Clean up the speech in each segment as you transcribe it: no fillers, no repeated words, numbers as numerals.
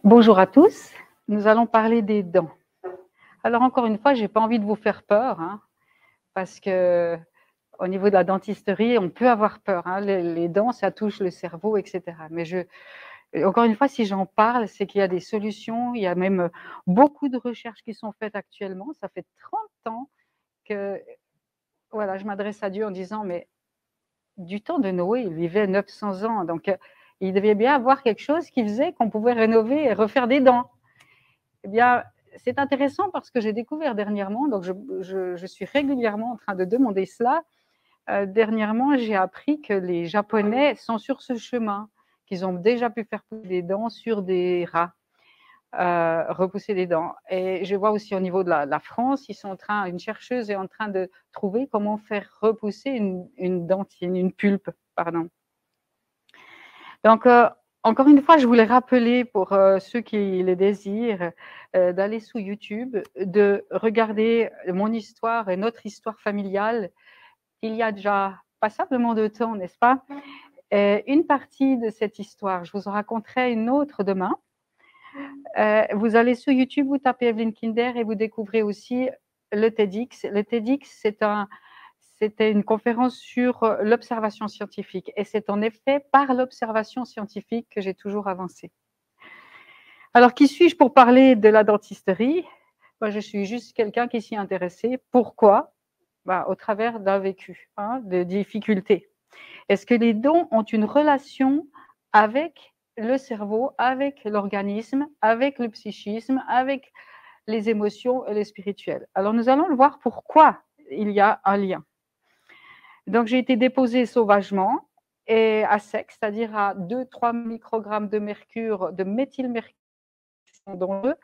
Bonjour à tous, nous allons parler des dents. Alors encore une fois, je n'ai pas envie de vous faire peur, hein, parce que au niveau de la dentisterie, on peut avoir peur. Hein, les dents, ça touche le cerveau, etc. Mais encore une fois, si j'en parle, c'est qu'il y a des solutions, il y a même beaucoup de recherches qui sont faites actuellement. Ça fait 30 ans que voilà, je m'adresse à Dieu en disant, mais du temps de Noé, il vivait 900 ans, donc il devait bien avoir quelque chose qui faisait qu'on pouvait rénover et refaire des dents. Eh bien, c'est intéressant parce que j'ai découvert dernièrement, donc je suis régulièrement en train de demander cela. Dernièrement, j'ai appris que les Japonais sont sur ce chemin, qu'ils ont déjà pu faire pousser des dents sur des rats, repousser des dents. Et je vois aussi au niveau de la France, une chercheuse est en train de trouver comment faire repousser une dentine, une pulpe, pardon. Donc, encore une fois, je voulais rappeler pour ceux qui le désirent d'aller sur YouTube, de regarder mon histoire et notre histoire familiale. Il y a déjà passablement de temps, n'est-ce pas? Une partie de cette histoire, je vous en raconterai une autre demain. Vous allez sur YouTube, vous tapez Evelyne Kinder et vous découvrez aussi le TEDx. Le TEDx, c'était une conférence sur l'observation scientifique. Et c'est en effet par l'observation scientifique que j'ai toujours avancé. Alors, qui suis-je pour parler de la dentisterie? Moi, je suis juste quelqu'un qui s'y est intéressé. Pourquoi? Au travers d'un vécu, hein, de difficultés. Est-ce que les dons ont une relation avec le cerveau, avec l'organisme, avec le psychisme, avec les émotions et les spirituels? Alors, nous allons le voir pourquoi il y a un lien. Donc, j'ai été déposée sauvagement et à sec, c'est-à-dire à 2-3 microgrammes de mercure, de méthylmercure dans l'eau,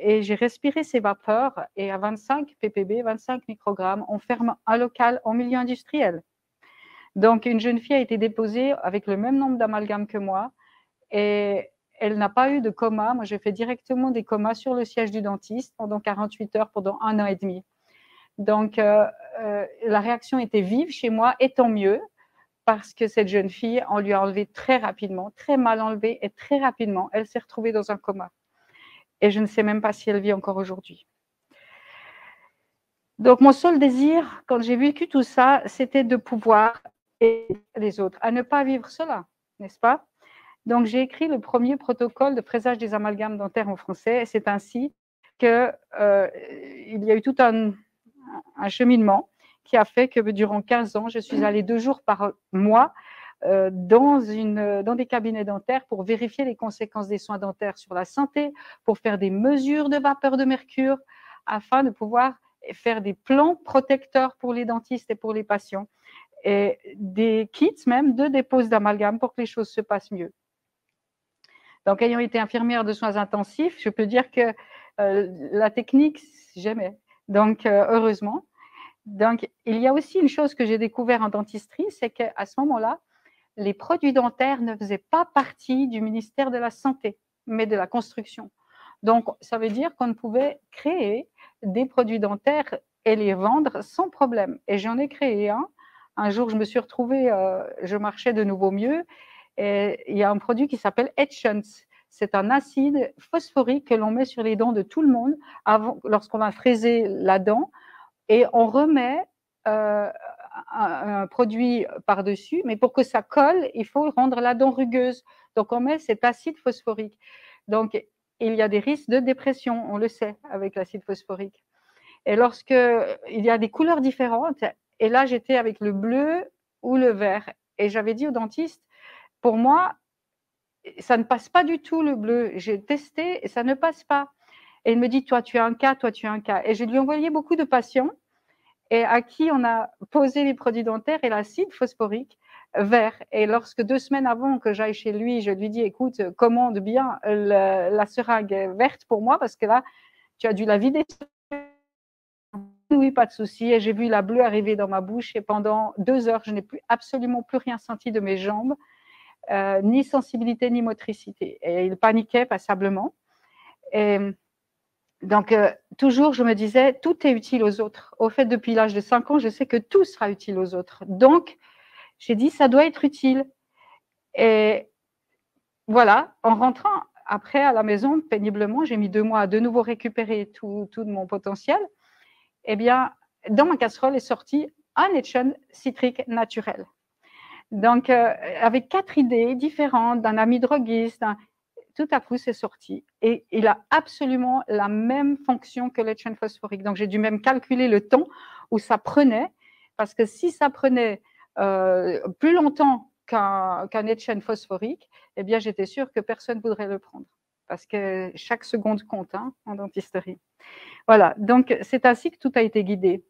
et j'ai respiré ces vapeurs et à 25 ppb, 25 microgrammes, on ferme un local en milieu industriel. Donc, une jeune fille a été déposée avec le même nombre d'amalgames que moi et elle n'a pas eu de coma. Moi, j'ai fait directement des comas sur le siège du dentiste pendant 48 heures, pendant 1 an et demi. Donc, la réaction était vive chez moi, et tant mieux, parce que cette jeune fille, on lui a enlevé très rapidement, très mal enlevé, et très rapidement, elle s'est retrouvée dans un coma. Et je ne sais même pas si elle vit encore aujourd'hui. Donc, mon seul désir, quand j'ai vécu tout ça, c'était de pouvoir aider les autres à ne pas vivre cela, n'est-ce pas? Donc, j'ai écrit le premier protocole de fraisage des amalgames dentaires en français, et c'est ainsi qu'il y a eu tout un cheminement qui a fait que durant 15 ans, je suis allée 2 jours par mois dans des cabinets dentaires pour vérifier les conséquences des soins dentaires sur la santé, pour faire des mesures de vapeur de mercure, afin de pouvoir faire des plans protecteurs pour les dentistes et pour les patients, et des kits même de dépose d'amalgame pour que les choses se passent mieux. Donc, ayant été infirmière de soins intensifs, je peux dire que la technique, j'aimais. Donc, heureusement. Donc, il y a aussi une chose que j'ai découvert en dentisterie, c'est qu'à ce moment-là, les produits dentaires ne faisaient pas partie du ministère de la Santé, mais de la construction. Donc, ça veut dire qu'on pouvait créer des produits dentaires et les vendre sans problème. Et j'en ai créé un. Un jour, je me suis retrouvée, je marchais de nouveau mieux, et il y a un produit qui s'appelle Etchants. C'est un acide phosphorique que l'on met sur les dents de tout le monde lorsqu'on a fraisé la dent, et on remet un produit par-dessus, mais pour que ça colle, il faut rendre la dent rugueuse. Donc, on met cet acide phosphorique. Donc, il y a des risques de dépression, on le sait, avec l'acide phosphorique. Et lorsqu'il y a des couleurs différentes, et là, j'étais avec le bleu ou le vert, et j'avais dit au dentiste, pour moi, ça ne passe pas du tout le bleu. J'ai testé et ça ne passe pas. Et il me dit, toi, tu as un cas, toi, tu as un cas. Et je lui ai envoyé beaucoup de patients et à qui on a posé les produits dentaires et l'acide phosphorique vert. Et lorsque 2 semaines avant que j'aille chez lui, je lui dis, écoute, commande bien la seringue verte pour moi, parce que là, tu as dû la vider. Oui, pas de souci. Et j'ai vu la bleue arriver dans ma bouche, et pendant 2 heures, je n'ai absolument plus rien senti de mes jambes, ni sensibilité, ni motricité. Et il paniquait passablement. Et donc, toujours, je me disais, tout est utile aux autres. Au fait, depuis l'âge de 5 ans, je sais que tout sera utile aux autres. Donc, j'ai dit, ça doit être utile. Et voilà, en rentrant après, à la maison, péniblement, j'ai mis 2 mois à de nouveau récupérer tout de mon potentiel. Eh bien, dans ma casserole est sorti un Etchen citrique naturel. Donc, avec 4 idées différentes d'un ami droguiste, tout à coup, c'est sorti. Et il a absolument la même fonction que l'Etchen phosphorique. Donc, j'ai dû même calculer le temps où ça prenait, parce que si ça prenait plus longtemps qu'un Etchen phosphorique, eh bien, j'étais sûre que personne ne voudrait le prendre, parce que chaque seconde compte en dentisterie. Voilà, donc c'est ainsi que tout a été guidé.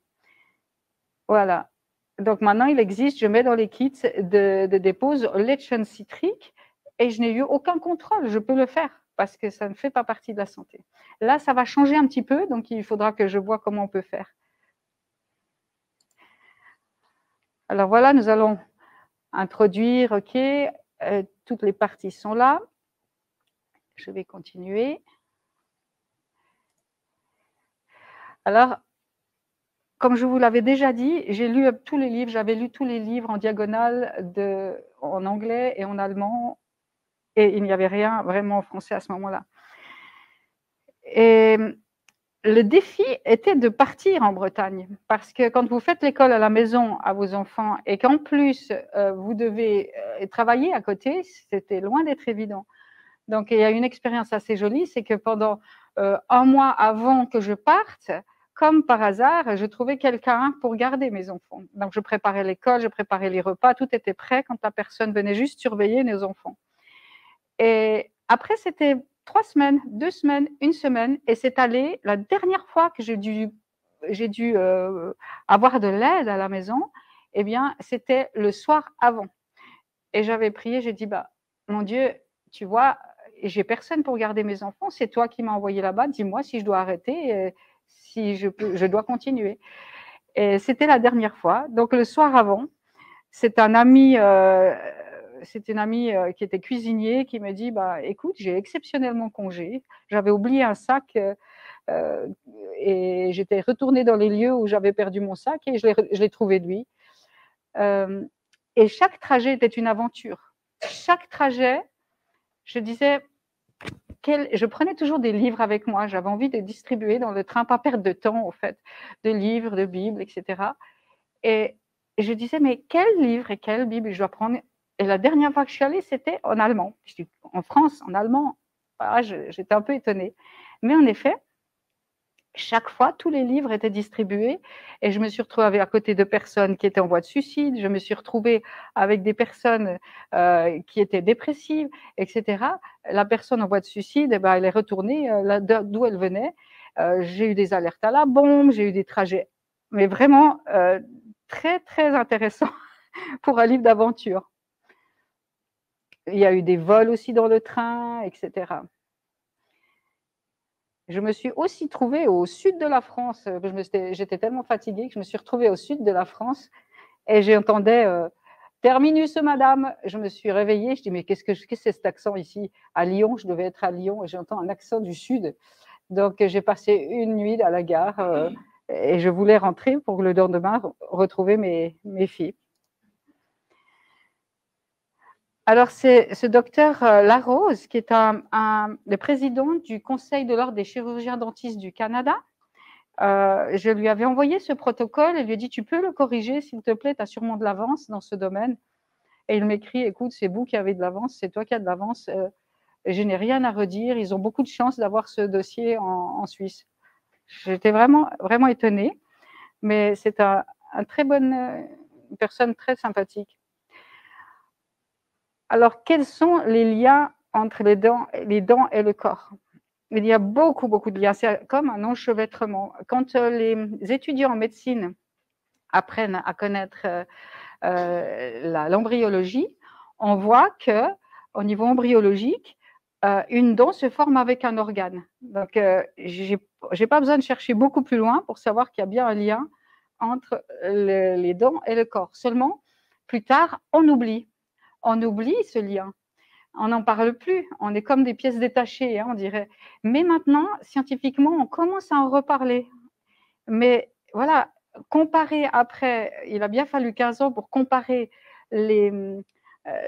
Voilà. Donc maintenant, il existe, je mets dans les kits de dépose l'Etchen citrique et je n'ai eu aucun contrôle. Je peux le faire parce que ça ne fait pas partie de la santé. Là, ça va changer un petit peu, donc il faudra que je vois comment on peut faire. Alors voilà, nous allons introduire, ok, toutes les parties sont là. Je vais continuer. Alors, comme je vous l'avais déjà dit, j'ai lu tous les livres, j'avais lu tous les livres en diagonale en anglais et en allemand, et il n'y avait rien vraiment en français à ce moment-là. Et le défi était de partir en Bretagne, parce que quand vous faites l'école à la maison à vos enfants et qu'en plus vous devez travailler à côté, c'était loin d'être évident. Donc il y a une expérience assez jolie, c'est que pendant un mois avant que je parte, comme par hasard, je trouvais quelqu'un pour garder mes enfants. Donc je préparais l'école, je préparais les repas, tout était prêt quand la personne venait juste surveiller nos enfants. Et après, c'était 3 semaines, 2 semaines, 1 semaine, et c'est allé. La dernière fois que j'ai dû avoir de l'aide à la maison, eh bien, c'était le soir avant. Et j'avais prié, j'ai dit, bah, mon Dieu, tu vois, j'ai personne pour garder mes enfants, c'est toi qui m'as envoyé là-bas, dis-moi si je dois arrêter, si je dois continuer. Et c'était la dernière fois. Donc le soir avant, c'est un ami, c'est une amie qui était cuisinier qui me dit, bah, écoute, j'ai exceptionnellement congé, j'avais oublié un sac et j'étais retournée dans les lieux où j'avais perdu mon sac et je l'ai trouvé de lui. Et chaque trajet était une aventure. Chaque trajet, je disais, je prenais toujours des livres avec moi. J'avais envie de distribuer dans le train, pas perdre de temps, au fait, de livres, de Bibles, etc. Et je disais, mais quel livre et quelle Bible je dois prendre? Et la dernière fois que je suis allée, c'était en allemand. Je dis, en France, en allemand. Ah, j'étais un peu étonnée. Mais en effet, chaque fois, tous les livres étaient distribués et je me suis retrouvée à côté de personnes qui étaient en voie de suicide, je me suis retrouvée avec des personnes qui étaient dépressives, etc. La personne en voie de suicide, eh ben, elle est retournée d'où elle venait. J'ai eu des alertes à la bombe, j'ai eu des trajets, mais vraiment très, très intéressants pour un livre d'aventure. Il y a eu des vols aussi dans le train, etc. Je me suis aussi trouvée au sud de la France. J'étais tellement fatiguée que je me suis retrouvée au sud de la France et j'entendais terminus, madame. Je me suis réveillée. Je dis, mais qu'est-ce que c'est cet accent ici? À Lyon, je devais être à Lyon et j'entends un accent du sud. Donc, j'ai passé une nuit à la gare et je voulais rentrer pour le lendemain retrouver mes filles. Alors, c'est ce docteur Larose, qui est le président du Conseil de l'Ordre des chirurgiens dentistes du Canada. Je lui avais envoyé ce protocole et lui ai dit, tu peux le corriger, s'il te plaît, tu as sûrement de l'avance dans ce domaine. Et il m'écrit, écoute, c'est vous qui avez de l'avance, c'est toi qui as de l'avance, je n'ai rien à redire, ils ont beaucoup de chance d'avoir ce dossier en Suisse. J'étais vraiment, vraiment étonnée, mais c'est un très bonne, une personne très sympathique. Alors, quels sont les liens entre les dents et le corps? Il y a beaucoup, beaucoup de liens. C'est comme un enchevêtrement. Quand les étudiants en médecine apprennent à connaître l'embryologie, on voit qu'au niveau embryologique, une dent se forme avec un organe. Donc, je n'ai pas besoin de chercher beaucoup plus loin pour savoir qu'il y a bien un lien entre les dents et le corps. Seulement, plus tard, on oublie ce lien. On n'en parle plus. On est comme des pièces détachées, on dirait. Mais maintenant, scientifiquement, on commence à en reparler. Mais voilà, comparer après, il a bien fallu 15 ans pour comparer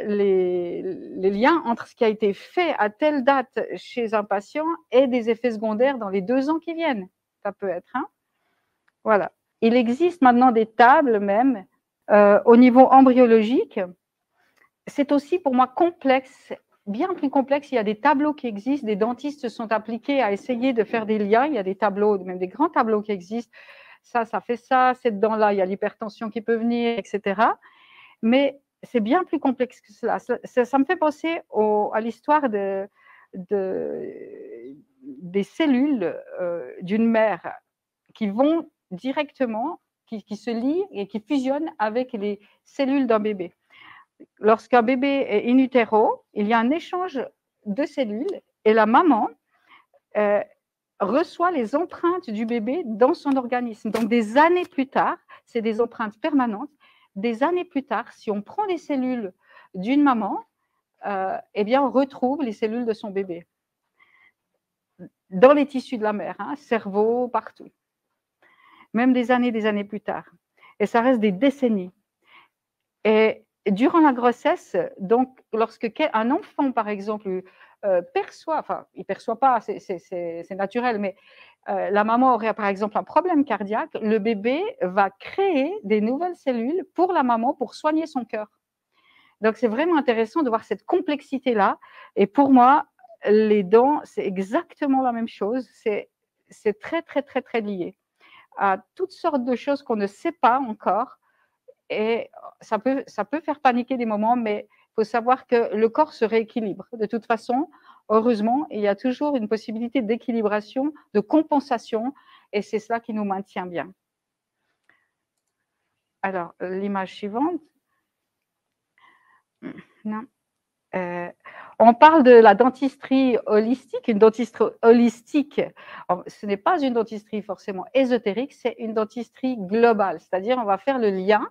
les liens entre ce qui a été fait à telle date chez un patient et des effets secondaires dans les 2 ans qui viennent. Ça peut être. Hein. Voilà. Il existe maintenant des tables même au niveau embryologique. C'est aussi pour moi complexe, bien plus complexe. Il y a des tableaux qui existent, des dentistes se sont appliqués à essayer de faire des liens. Il y a des tableaux, même des grands tableaux qui existent. Ça fait ça, cette dent-là, il y a l'hypertension qui peut venir, etc. Mais c'est bien plus complexe que cela. Ça me fait penser à l'histoire des cellules d'une mère qui vont directement, qui se lient et qui fusionnent avec les cellules d'un bébé. Lorsqu'un bébé est in utero, il y a un échange de cellules et la maman reçoit les empreintes du bébé dans son organisme. Donc, des années plus tard, c'est des empreintes permanentes. Des années plus tard, si on prend les cellules d'une maman, eh bien, on retrouve les cellules de son bébé dans les tissus de la mère, hein, cerveau, partout. Même des années plus tard. Et ça reste des décennies. Et durant la grossesse, donc, lorsque un enfant, par exemple, perçoit, enfin, il ne perçoit pas, c'est naturel, mais la maman aurait, par exemple, un problème cardiaque, le bébé va créer des nouvelles cellules pour la maman pour soigner son cœur. Donc, c'est vraiment intéressant de voir cette complexité-là. Et pour moi, les dents, c'est exactement la même chose. C'est très, très, très, très lié à toutes sortes de choses qu'on ne sait pas encore. Et ça peut faire paniquer des moments, mais il faut savoir que le corps se rééquilibre. De toute façon, heureusement, il y a toujours une possibilité d'équilibration, de compensation, et c'est cela qui nous maintient bien. Alors, l'image suivante. Non. On parle de la dentisterie holistique. Une dentisterie holistique, ce n'est pas une dentisterie forcément ésotérique, c'est une dentisterie globale, c'est-à-dire on va faire le lien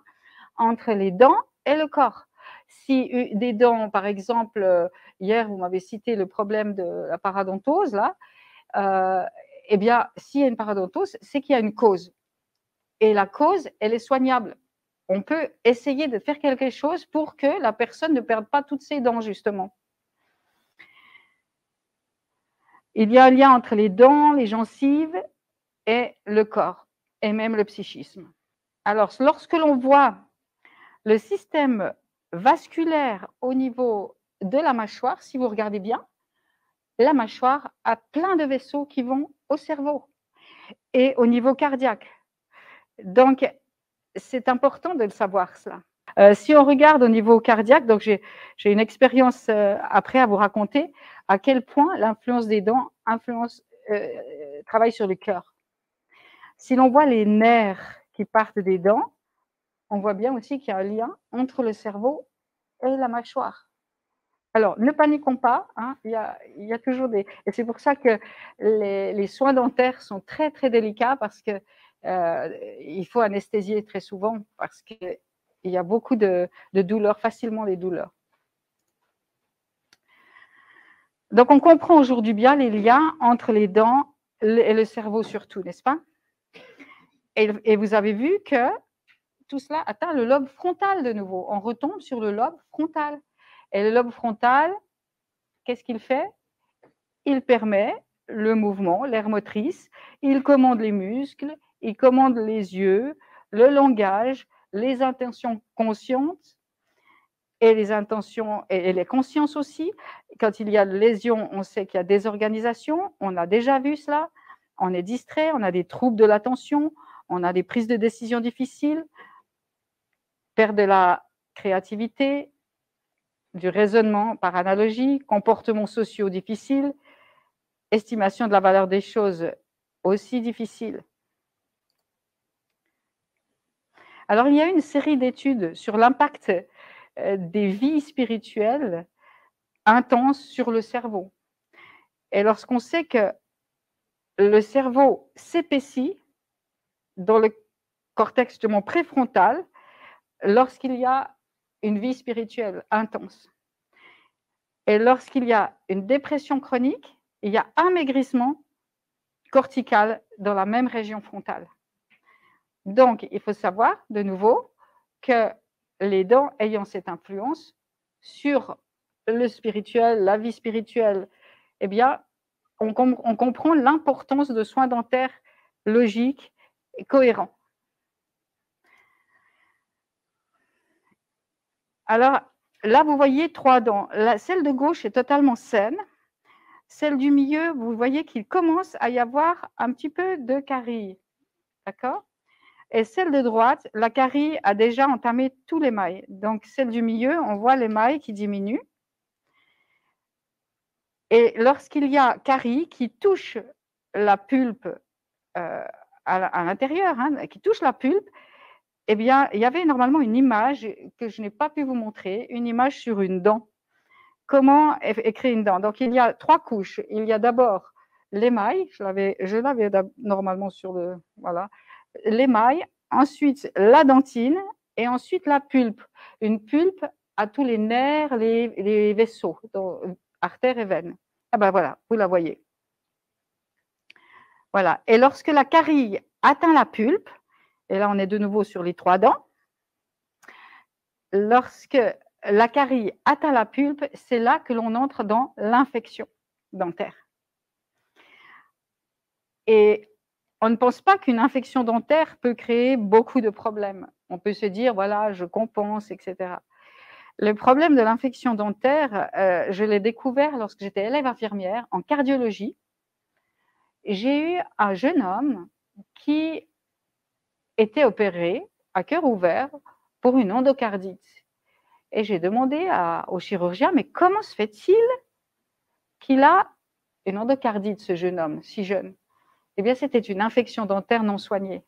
entre les dents et le corps. Si des dents, par exemple, hier vous m'avez cité le problème de la paradontose, là, eh bien, s'il y a une paradontose, c'est qu'il y a une cause. Et la cause, elle est soignable. On peut essayer de faire quelque chose pour que la personne ne perde pas toutes ses dents, justement. Il y a un lien entre les dents, les gencives et le corps, et même le psychisme. Alors, lorsque l'on voit le système vasculaire au niveau de la mâchoire, si vous regardez bien, la mâchoire a plein de vaisseaux qui vont au cerveau et au niveau cardiaque. Donc, c'est important de le savoir, cela. Si on regarde au niveau cardiaque, donc j'ai une expérience après à vous raconter à quel point l'influence des dents travaille sur le cœur. Si l'on voit les nerfs qui partent des dents, on voit bien aussi qu'il y a un lien entre le cerveau et la mâchoire. Alors, ne paniquons pas, hein, il y a toujours des... Et c'est pour ça que les soins dentaires sont très, très délicats parce qu'il faut anesthésier très souvent parce qu'il y a beaucoup de douleurs, facilement des douleurs. Donc, on comprend aujourd'hui bien les liens entre les dents et le cerveau surtout, n'est-ce pas? Et vous avez vu que tout cela atteint le lobe frontal de nouveau. On retombe sur le lobe frontal. Et le lobe frontal, qu'est-ce qu'il fait? Il permet le mouvement, l'aire motrice, il commande les muscles, il commande les yeux, le langage, les intentions conscientes et les intentions et les consciences aussi. Quand il y a lésion, on sait qu'il y a désorganisation, on a déjà vu cela, on est distrait, on a des troubles de l'attention, on a des prises de décision difficiles, perte de la créativité, du raisonnement par analogie, comportements sociaux difficiles, estimation de la valeur des choses aussi difficile. Alors, il y a une série d'études sur l'impact des vies spirituelles intenses sur le cerveau. Et lorsqu'on sait que le cerveau s'épaissit dans le cortex justement préfrontal, lorsqu'il y a une vie spirituelle intense. Et lorsqu'il y a une dépression chronique, il y a un maigrissement cortical dans la même région frontale. Donc, il faut savoir, de nouveau, que les dents ayant cette influence sur le spirituel, la vie spirituelle, eh bien, on comprend l'importance de soins dentaires logiques et cohérents. Alors, là, vous voyez 3 dents. Celle de gauche est totalement saine. Celle du milieu, vous voyez qu'il commence à y avoir un petit peu de carie. D'accord? Et celle de droite, la carie a déjà entamé tous les mailles. Donc, celle du milieu, on voit les mailles qui diminuent. Et lorsqu'il y a carie qui touche la pulpe à l'intérieur, hein, qui touche la pulpe, eh bien, il y avait normalement une image que je n'ai pas pu vous montrer, une image sur une dent. Comment écrire une dent? Donc, il y a 3 couches. Il y a d'abord l'émail, je l'avais normalement sur le… Voilà. L'émail, ensuite la dentine et ensuite la pulpe. Une pulpe a tous les nerfs, les vaisseaux, donc, artères et veines. Ah ben voilà, vous la voyez. Voilà. Et lorsque la carie atteint la pulpe, et là on est de nouveau sur les 3 dents, lorsque la carie atteint la pulpe, c'est là que l'on entre dans l'infection dentaire. Et on ne pense pas qu'une infection dentaire peut créer beaucoup de problèmes. On peut se dire, voilà, je compense, etc. Le problème de l'infection dentaire, je l'ai découvert lorsque j'étais élève infirmière en cardiologie. J'ai eu un jeune homme qui était opéré à cœur ouvert pour une endocardite. Et j'ai demandé au chirurgien, mais comment se fait-il qu'il a une endocardite, ce jeune homme, si jeune? Eh bien, c'était une infection dentaire non soignée.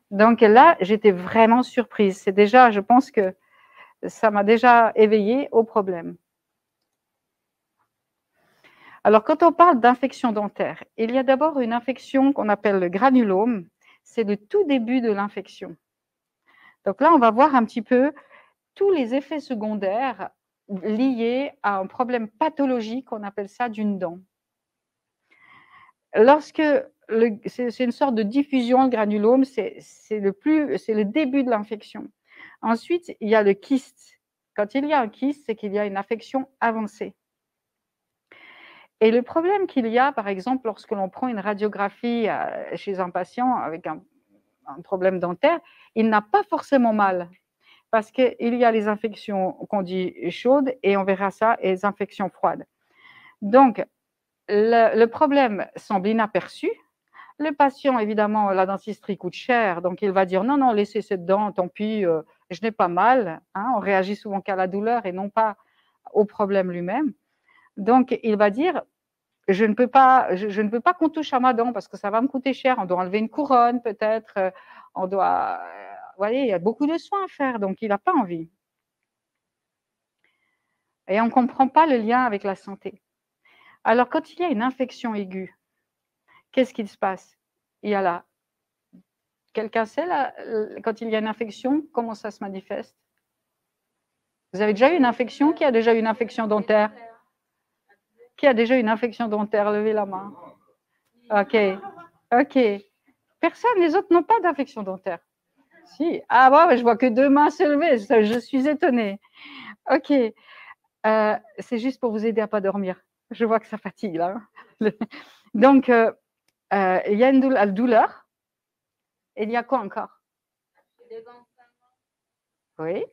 Donc là, j'étais vraiment surprise. C'est déjà, je pense que ça m'a déjà éveillée au problème. Alors, quand on parle d'infection dentaire, il y a d'abord une infection qu'on appelle le granulome. C'est le tout début de l'infection. Donc là, on va voir un petit peu tous les effets secondaires liés à un problème pathologique, on appelle ça d'une dent. Lorsque c'est une sorte de diffusion, le granulome, c'est le début de l'infection. Ensuite, il y a le kyste. Quand il y a un kyste, c'est qu'il y a une infection avancée. Et le problème qu'il y a, par exemple, lorsque l'on prend une radiographie chez un patient avec un problème dentaire, il n'a pas forcément mal. Parce qu'il y a les infections qu'on dit chaudes, et on verra ça, et les infections froides. Donc, le problème semble inaperçu. Le patient, évidemment, la dentisterie coûte cher, donc il va dire non, non, laissez cette dent, tant pis, je n'ai pas mal. Hein, on réagit souvent qu'à la douleur et non pas au problème lui-même. Donc, il va dire je ne peux pas qu'on touche à ma dent parce que ça va me coûter cher. On doit enlever une couronne, peut-être. On doit. Vous voyez, il y a beaucoup de soins à faire, donc il n'a pas envie. Et on ne comprend pas le lien avec la santé. Alors, quand il y a une infection aiguë, qu'est-ce qui se passe? Il y a là. Quelqu'un sait, là, quand il y a une infection, comment ça se manifeste? Vous avez déjà eu une infection? Qui a déjà eu une infection dentaire? Qui a déjà eu une infection dentaire? Levez la main. Ok. Ok. Personne, les autres n'ont pas d'infection dentaire. Si. Ah ouais, je vois que 2 mains se lever. Je suis étonnée. Ok. C'est juste pour vous aider à ne pas dormir. Je vois que ça fatigue là. Donc, il y a une douleur. Et il y a quoi encore? Oui.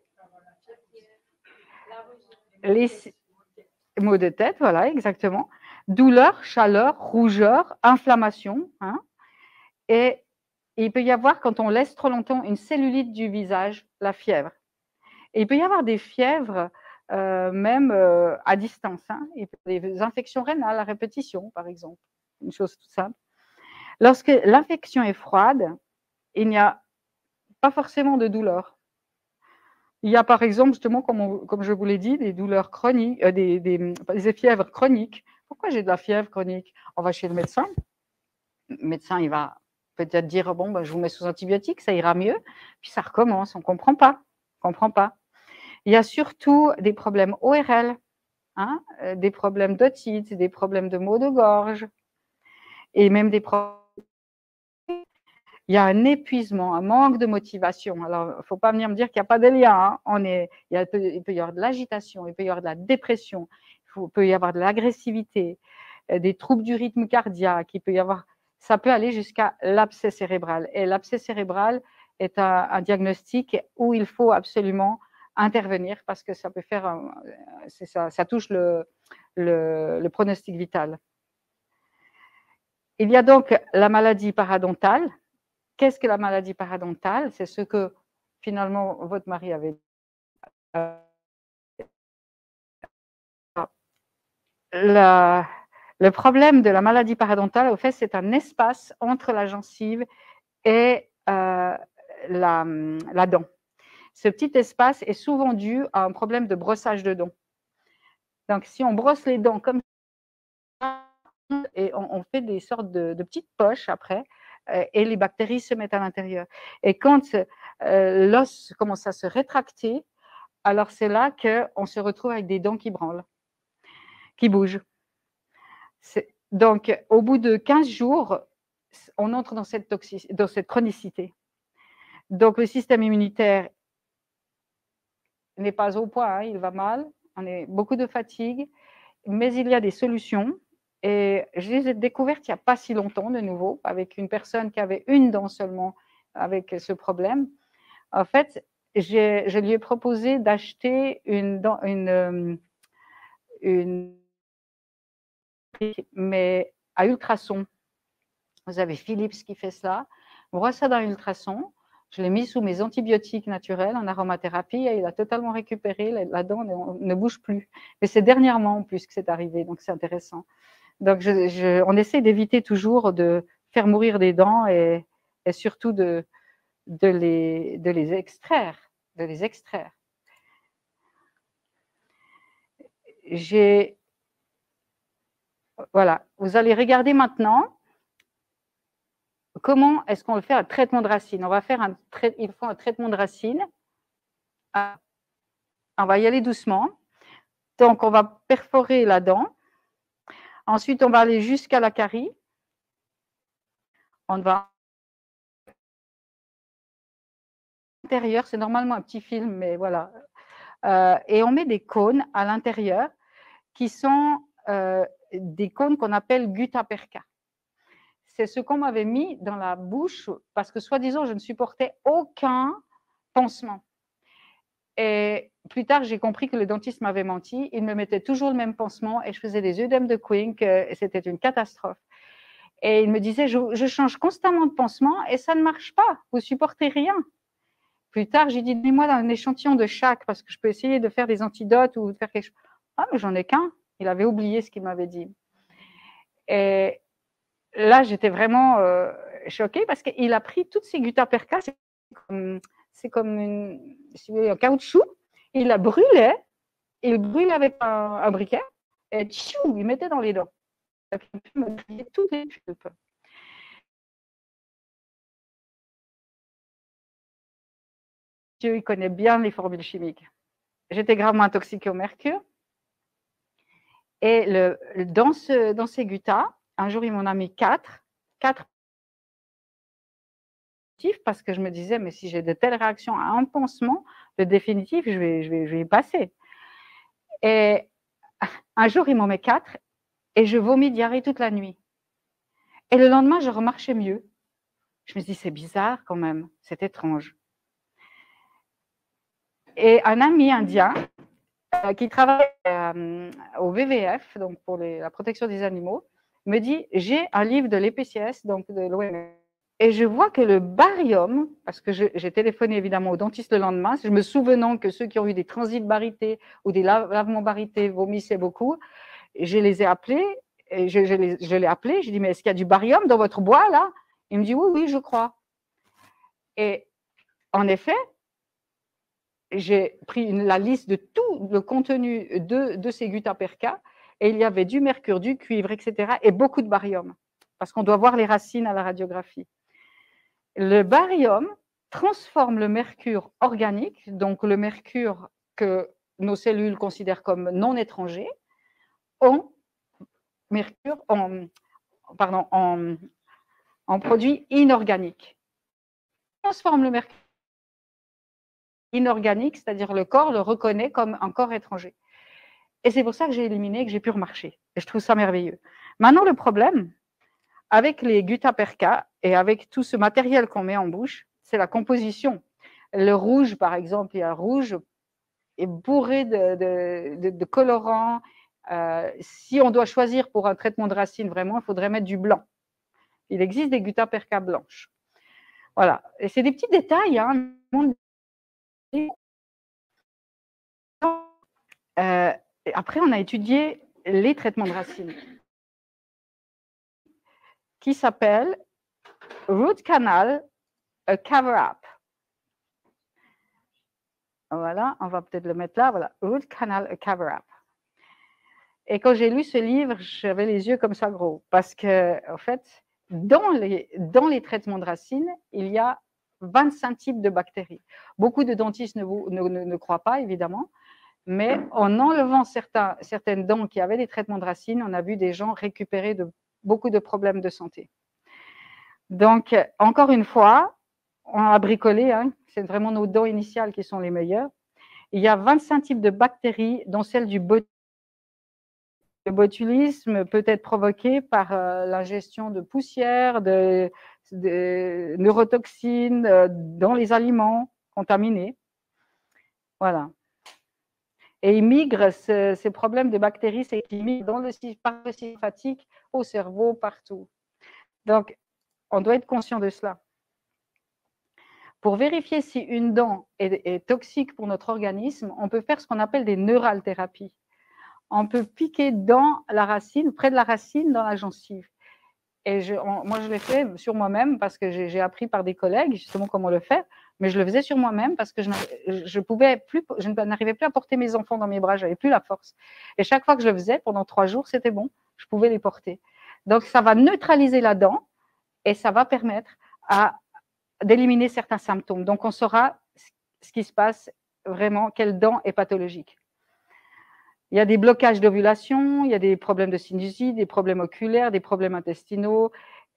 Les maux de tête, voilà, exactement. Douleur, chaleur, rougeur, inflammation. Hein. Et il peut y avoir, quand on laisse trop longtemps, une cellulite du visage, la fièvre. Et il peut y avoir des fièvres même à distance. Hein. Il peut y avoir des infections rénales à répétition, par exemple. Une chose toute simple. Lorsque l'infection est froide, il n'y a pas forcément de douleur. Il y a par exemple, justement, comme je vous l'ai dit, des douleurs chroniques, des fièvres chroniques. Pourquoi j'ai de la fièvre chronique? On va chez le médecin. Le médecin, il va peut-être dire, bon, ben, je vous mets sous antibiotiques, ça ira mieux. Puis ça recommence, on ne comprend pas. On comprend pas. Il y a surtout des problèmes ORL, hein, des problèmes d'otite, des problèmes de maux de gorge, et même des problèmes. il y a un épuisement, un manque de motivation. Alors, il ne faut pas venir me dire qu'il n'y a pas de lien. Hein. Il peut y avoir de l'agitation, il peut y avoir de la dépression, il peut y avoir de l'agressivité, des troubles du rythme cardiaque, ça peut aller jusqu'à l'abcès cérébral. Et l'abcès cérébral est un diagnostic où il faut absolument intervenir parce que ça peut faire, ça touche le pronostic vital. Il y a donc la maladie parodontale. Qu'est-ce que la maladie parodontale? C'est ce que finalement votre mari avait dit. Le problème de la maladie parodontale, au fait, c'est un espace entre la gencive et la dent. Ce petit espace est souvent dû à un problème de brossage de dents. Donc, si on brosse les dents comme ça, et on fait des sortes de petites poches après, et les bactéries se mettent à l'intérieur. Et quand l'os commence à se rétracter, alors c'est là qu'on se retrouve avec des dents qui branlent, qui bougent. Donc, au bout de 15 jours, on entre dans cette chronicité. Donc, le système immunitaire n'est pas au point, hein, il va mal, on a beaucoup de fatigue, mais il y a des solutions. Et je les ai découvertes il n'y a pas si longtemps, de nouveau, avec une personne qui avait une dent seulement avec ce problème. En fait, je lui ai proposé d'acheter mais à ultrasons. Vous avez Philips qui fait ça. On voit ça dans l'ultrason. Je l'ai mis sous mes antibiotiques naturels en aromathérapie et il a totalement récupéré. La dent ne bouge plus. Mais c'est dernièrement en plus que c'est arrivé, donc c'est intéressant. Donc on essaie d'éviter toujours de faire mourir des dents et surtout de les extraire. Voilà, vous allez regarder maintenant comment est-ce qu'on fait un traitement de racine. Il faut un traitement de racine. On va y aller doucement. Donc, on va perforer la dent. Ensuite, on va aller jusqu'à la carie. On va l'intérieur, c'est normalement un petit film, mais voilà. Et on met des cônes à l'intérieur qui sont des cônes qu'on appelle gutta-perca. C'est ce qu'on m'avait mis dans la bouche parce que, soi-disant, je ne supportais aucun pansement. Et plus tard, j'ai compris que le dentiste m'avait menti. Il me mettait toujours le même pansement et je faisais des œdèmes de Quincke et c'était une catastrophe. Et il me disait, je change constamment de pansement et ça ne marche pas. Vous supportez rien. Plus tard, j'ai dit, donnez-moi un échantillon de chaque parce que je peux essayer de faire des antidotes ou de faire quelque chose. Ah, mais j'en ai qu'un. Il avait oublié ce qu'il m'avait dit. Et là, j'étais vraiment choquée parce qu'il a pris toutes ces gutta-perca, c'est comme un caoutchouc, il la brûlait, il brûlait avec un briquet et tchou, il mettait dans les dents. Il pu me griller toutes les pulpes. Dieu, il connaît bien les formules chimiques. J'étais gravement intoxiquée au mercure. Et dans ces guttas, un jour, ils m'en ont mis 4 parce que je me disais, mais si j'ai de telles réactions à un pansement, le définitif, je vais y passer. Et un jour, ils m'en met 4 et je vomis diarrhée toute la nuit. Et le lendemain, je remarchais mieux. Je me dis, c'est bizarre quand même, c'est étrange. Et un ami indien qui travaille au WWF, donc pour la protection des animaux, me dit, j'ai un livre de l'EPCS, donc de l'OMS. Et je vois que le barium, parce que j'ai téléphoné évidemment au dentiste le lendemain, je me souvenant que ceux qui ont eu des transits barités ou des lavements barités vomissaient beaucoup, je les ai appelés, et je l'ai appelé, je lui ai dit, mais est-ce qu'il y a du barium dans votre bois là? Il me dit, oui, oui, je crois. Et en effet, j'ai pris la liste de tout le contenu de ces gutta-perca, et il y avait du mercure, du cuivre, etc., et beaucoup de barium, parce qu'on doit voir les racines à la radiographie. Le barium transforme le mercure organique, donc le mercure que nos cellules considèrent comme non étranger, en mercure, en produit inorganique. transforme le mercure inorganique, c'est-à-dire le corps le reconnaît comme un corps étranger. Et c'est pour ça que j'ai éliminé, que j'ai pu remarcher. Et je trouve ça merveilleux. Maintenant, le problème, avec les gutta-perca et avec tout ce matériel qu'on met en bouche, c'est la composition. Le rouge, par exemple, il y a rouge est bourré de colorants. Si on doit choisir pour un traitement de racine, vraiment, il faudrait mettre du blanc. Il existe des gutta-perca blanches. Voilà. Et c'est des petits détails. Hein. Après, on a étudié les traitements de racines qui s'appellent Root Canal Cover-Up. Voilà, on va peut-être le mettre là. Voilà, Root Canal Cover-Up. Et quand j'ai lu ce livre, j'avais les yeux comme ça gros. Parce que, en fait, dans les traitements de racines, il y a 25 types de bactéries. Beaucoup de dentistes ne croient pas, évidemment. Mais en enlevant certaines dents qui avaient des traitements de racines, on a vu des gens récupérer de beaucoup de problèmes de santé. Donc, encore une fois, on a bricolé, hein, c'est vraiment nos dents initiales qui sont les meilleures. Il y a 25 types de bactéries, dont celle du botulisme. Le botulisme peut être provoqué par l'ingestion de poussière, de neurotoxines dans les aliments contaminés. Voilà. Et ils migrent, ces problèmes de bactéries, c'est qu'ils migrent par le système lymphatique, au cerveau, partout. Donc, on doit être conscient de cela. Pour vérifier si une dent est toxique pour notre organisme, on peut faire ce qu'on appelle des neuralthérapies. On peut piquer dans la racine, près de la racine, dans la gencive. Et moi, je l'ai fait sur moi-même parce que j'ai appris par des collègues justement comment le faire, mais je le faisais sur moi-même parce que je n'arrivais plus à porter mes enfants dans mes bras, j'avais plus la force. Et chaque fois que je le faisais, pendant 3 jours, c'était bon, je pouvais les porter. Donc, ça va neutraliser la dent et ça va permettre d'éliminer certains symptômes. Donc, on saura ce qui se passe vraiment, quelle dent est pathologique. Il y a des blocages d'ovulation, il y a des problèmes de sinusite, des problèmes oculaires, des problèmes intestinaux.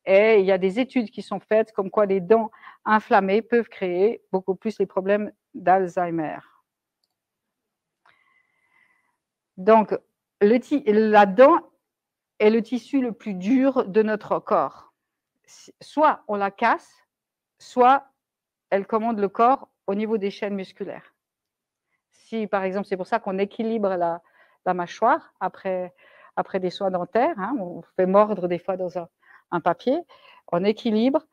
Et il y a des études qui sont faites comme quoi les dents inflammées peuvent créer beaucoup plus les problèmes d'Alzheimer. Donc, la dent est le tissu le plus dur de notre corps. Soit on la casse, soit elle commande le corps au niveau des chaînes musculaires. Si, par exemple, c'est pour ça qu'on équilibre la mâchoire après des soins dentaires, hein, on fait mordre des fois dans un papier, on équilibre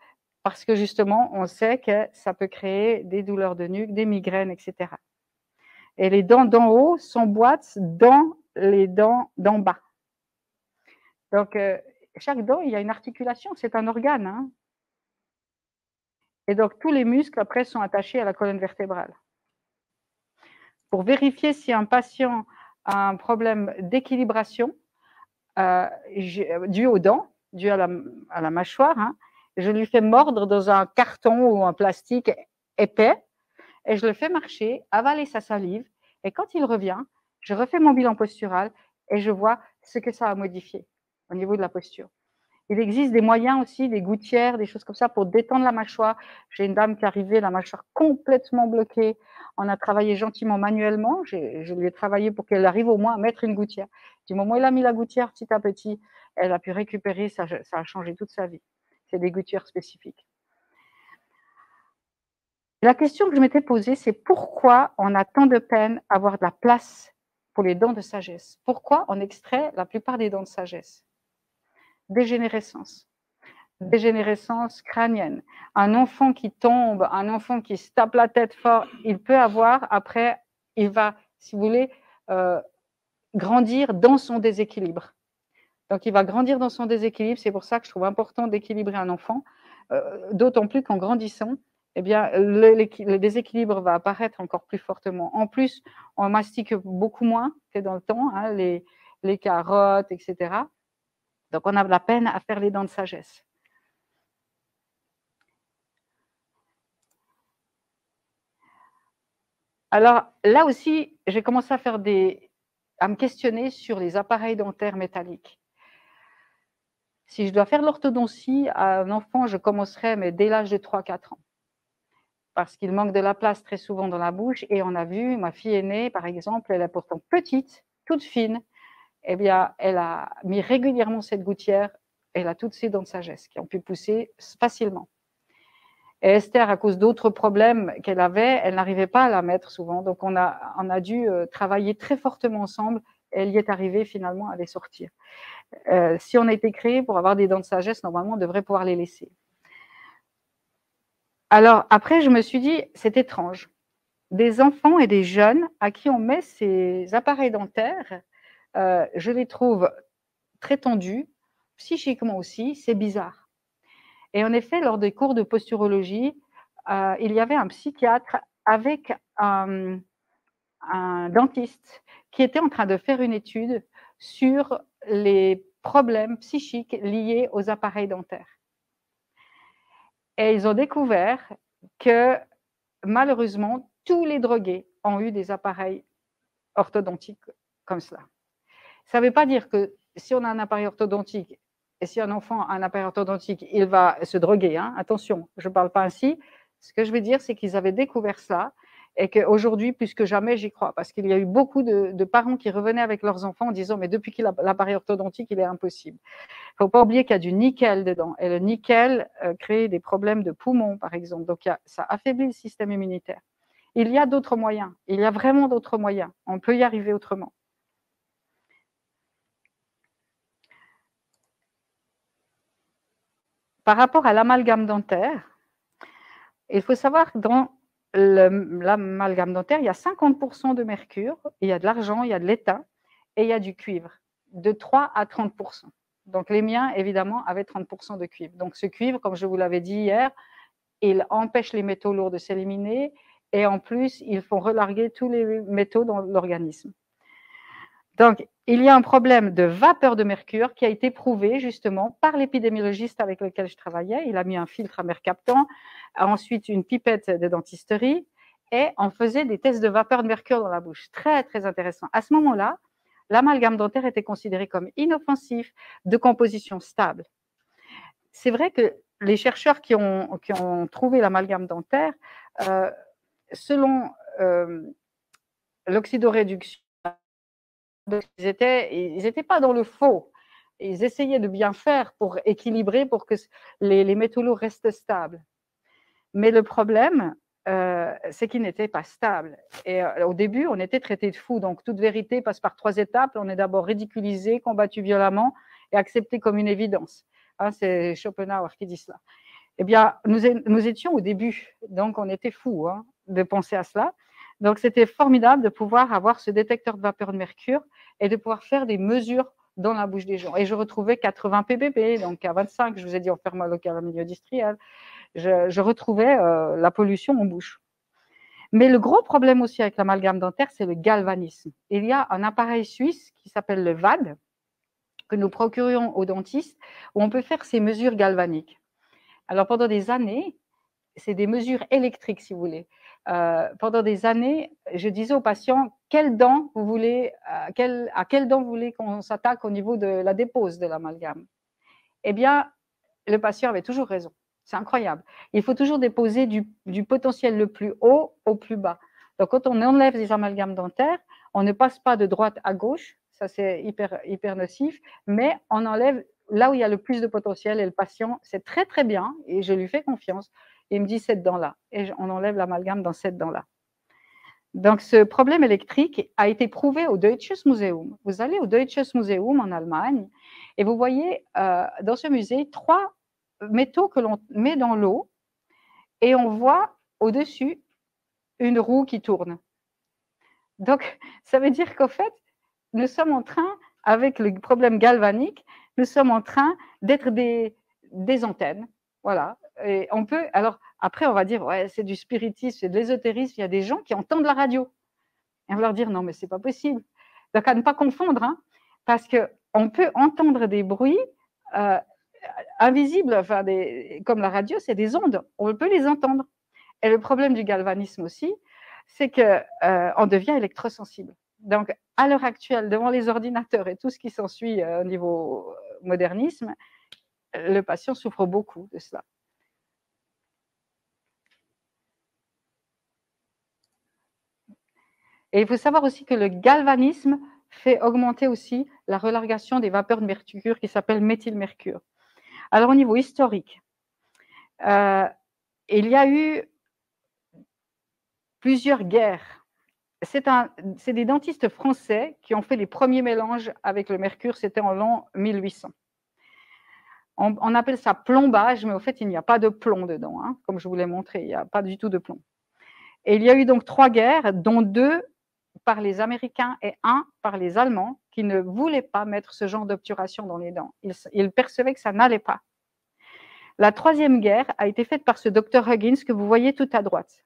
parce que justement, on sait que ça peut créer des douleurs de nuque, des migraines, etc. Et les dents d'en haut s'emboîtent dans les dents d'en bas. Donc, chaque dent, il y a une articulation, c'est un organe. Hein. Et donc, tous les muscles, après, sont attachés à la colonne vertébrale. Pour vérifier si un patient a un problème d'équilibration dû aux dents, dû à la mâchoire, hein, je lui fais mordre dans un carton ou un plastique épais et je le fais marcher, avaler sa salive et quand il revient, je refais mon bilan postural et je vois ce que ça a modifié au niveau de la posture. Il existe des moyens aussi, des gouttières, des choses comme ça pour détendre la mâchoire. J'ai une dame qui arrivait, la mâchoire complètement bloquée. On a travaillé gentiment manuellement. Je lui ai travaillé pour qu'elle arrive au moins à mettre une gouttière. Du moment où elle a mis la gouttière petit à petit, elle a pu récupérer, ça a changé toute sa vie. C'est des gouttières spécifiques. La question que je m'étais posée, c'est pourquoi on a tant de peine à avoir de la place pour les dents de sagesse? Pourquoi on extrait la plupart des dents de sagesse? Dégénérescence crânienne. Un enfant qui tombe, un enfant qui se tape la tête fort, il peut avoir, après, il va, si vous voulez, grandir dans son déséquilibre. Donc, il va grandir dans son déséquilibre. C'est pour ça que je trouve important d'équilibrer un enfant, d'autant plus qu'en grandissant, eh bien, le déséquilibre va apparaître encore plus fortement. En plus, on mastique beaucoup moins que dans le temps, hein, les carottes, etc. Donc, on a de la peine à faire les dents de sagesse. Alors, là aussi, j'ai commencé à me questionner sur les appareils dentaires métalliques. Si je dois faire l'orthodontie à un enfant, je commencerai mais dès l'âge de 3-4 ans. parce qu'il manque de la place très souvent dans la bouche. Et on a vu, ma fille aînée, par exemple, elle est pourtant petite, toute fine, eh bien, elle a mis régulièrement cette gouttière, elle a toutes ses dents de sagesse qui ont pu pousser facilement. Et Esther, à cause d'autres problèmes qu'elle avait, elle n'arrivait pas à la mettre souvent. Donc, on a dû travailler très fortement ensemble. Elle y est arrivée finalement à les sortir. Si on a été créé pour avoir des dents de sagesse, normalement, on devrait pouvoir les laisser. Alors, après, je me suis dit, c'est étrange. Des enfants et des jeunes à qui on met ces appareils dentaires, je les trouve très tendus, psychiquement aussi, c'est bizarre. Et en effet, lors des cours de posturologie, il y avait un psychiatre avec un dentiste qui était en train de faire une étude sur les problèmes psychiques liés aux appareils dentaires. Et ils ont découvert que malheureusement, tous les drogués ont eu des appareils orthodontiques comme cela. Ça ne veut pas dire que si on a un appareil orthodontique et si un enfant a un appareil orthodontique, il va se droguer. Hein. Attention, je ne parle pas ainsi. Ce que je veux dire, c'est qu'ils avaient découvert ça et qu'aujourd'hui, plus que jamais, j'y crois. Parce qu'il y a eu beaucoup de parents qui revenaient avec leurs enfants en disant « mais depuis qu'il a l'appareil orthodontique, il est impossible ». Il ne faut pas oublier qu'il y a du nickel dedans. Et le nickel crée des problèmes de poumons, par exemple. Donc, ça affaiblit le système immunitaire. Il y a d'autres moyens. Il y a vraiment d'autres moyens. On peut y arriver autrement. Par rapport à l'amalgame dentaire, il faut savoir que dans l'amalgame dentaire, il y a 50% de mercure, il y a de l'argent, il y a de l'étain et il y a du cuivre, de 3 à 30%. Donc les miens, évidemment, avaient 30% de cuivre. Donc ce cuivre, comme je vous l'avais dit hier, il empêche les métaux lourds de s'éliminer et en plus, ils font relarguer tous les métaux dans l'organisme. Donc, il y a un problème de vapeur de mercure qui a été prouvé justement par l'épidémiologiste avec lequel je travaillais. Il a mis un filtre à mercaptan, ensuite une pipette de dentisterie et on faisait des tests de vapeur de mercure dans la bouche. Très, très intéressant. À ce moment-là, l'amalgame dentaire était considéré comme inoffensif, de composition stable. C'est vrai que les chercheurs qui ont trouvé l'amalgame dentaire, selon l'oxydoréduction, ils n'étaient pas dans le faux. Ils essayaient de bien faire pour équilibrer, pour que les métaux lourds restent stables. Mais le problème, c'est qu'ils n'étaient pas stables. Et au début, on était traités de fous. Donc, toute vérité passe par 3 étapes. On est d'abord ridiculisé, combattu violemment et accepté comme une évidence. Hein, c'est Schopenhauer qui dit cela. Eh bien, nous étions au début, donc on était fous hein, de penser à cela. Donc, c'était formidable de pouvoir avoir ce détecteur de vapeur de mercure et de pouvoir faire des mesures dans la bouche des gens. Et je retrouvais 80 ppb, donc à 25, je vous ai dit enfermement local en milieu industriel. Je retrouvais la pollution en bouche. Mais le gros problème aussi avec l'amalgame dentaire, c'est le galvanisme. Il y a un appareil suisse qui s'appelle le VAD, que nous procurions aux dentistes, où on peut faire ces mesures galvaniques. Alors, pendant des années, c'est des mesures électriques, si vous voulez. Pendant des années, je disais aux patients, quelle dent vous voulez, à quelle dent vous voulez qu'on s'attaque au niveau de la dépose de l'amalgame? Eh bien, le patient avait toujours raison. C'est incroyable. Il faut toujours déposer du potentiel le plus haut au plus bas. Donc, quand on enlève les amalgames dentaires, on ne passe pas de droite à gauche, ça c'est hyper nocif, mais on enlève là où il y a le plus de potentiel et le patient, c'est très très bien et je lui fais confiance. Il me dit cette dent-là et on enlève l'amalgame dans cette dent-là. Donc, ce problème électrique a été prouvé au Deutsches Museum. Vous allez au Deutsches Museum en Allemagne et vous voyez dans ce musée 3 métaux que l'on met dans l'eau et on voit au-dessus une roue qui tourne. Donc, ça veut dire qu'en fait, nous sommes en train, avec le problème galvanique, nous sommes en train d'être des antennes. Voilà. Et on peut, alors après, on va dire, ouais, c'est du spiritisme, c'est de l'ésotérisme. Il y a des gens qui entendent la radio. Et on va leur dire, non, mais c'est pas possible. Donc, à ne pas confondre, hein, parce qu'on peut entendre des bruits invisibles, enfin comme la radio, c'est des ondes. On peut les entendre. Et le problème du galvanisme aussi, c'est qu'on devient électrosensible. Donc, à l'heure actuelle, devant les ordinateurs et tout ce qui s'ensuit au niveau modernisme, le patient souffre beaucoup de cela. Et il faut savoir aussi que le galvanisme fait augmenter aussi la relargation des vapeurs de mercure qui s'appelle méthylmercure. Alors au niveau historique, il y a eu plusieurs guerres. C'est des dentistes français qui ont fait les premiers mélanges avec le mercure, c'était en l'an 1800. On appelle ça plombage, mais au fait, il n'y a pas de plomb dedans, hein, comme je vous l'ai montré, il n'y a pas du tout de plomb. Et il y a eu donc 3 guerres, dont 2 par les Américains et 1 par les Allemands, qui ne voulaient pas mettre ce genre d'obturation dans les dents. Ils percevaient que ça n'allait pas. La 3e guerre a été faite par ce Dr Huggins que vous voyez tout à droite.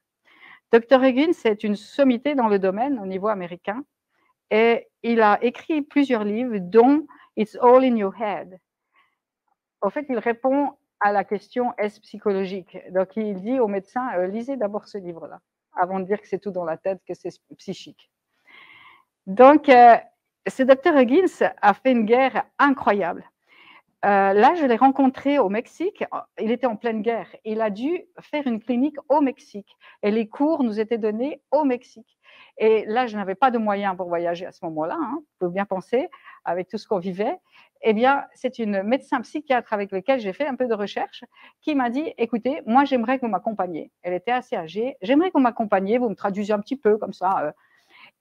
Dr Huggins est une sommité dans le domaine au niveau américain et il a écrit plusieurs livres, dont It's All in Your Head. En fait, il répond à la question est-ce psychologique. Donc, il dit aux médecins lisez d'abord ce livre-là, avant de dire que c'est tout dans la tête, que c'est psychique. Donc, ce Dr Huggins a fait une guerre incroyable. Là, je l'ai rencontré au Mexique. Il était en pleine guerre. Il a dû faire une clinique au Mexique. Et les cours nous étaient donnés au Mexique. Et là, je n'avais pas de moyens pour voyager à ce moment-là. Hein, vous pouvez bien penser, avec tout ce qu'on vivait. Eh bien, c'est une médecin psychiatre avec laquelle j'ai fait un peu de recherche qui m'a dit, écoutez, moi, j'aimerais que vous m'accompagniez. Elle était assez âgée. J'aimerais que vous m'accompagniez, vous me traduisiez un petit peu comme ça.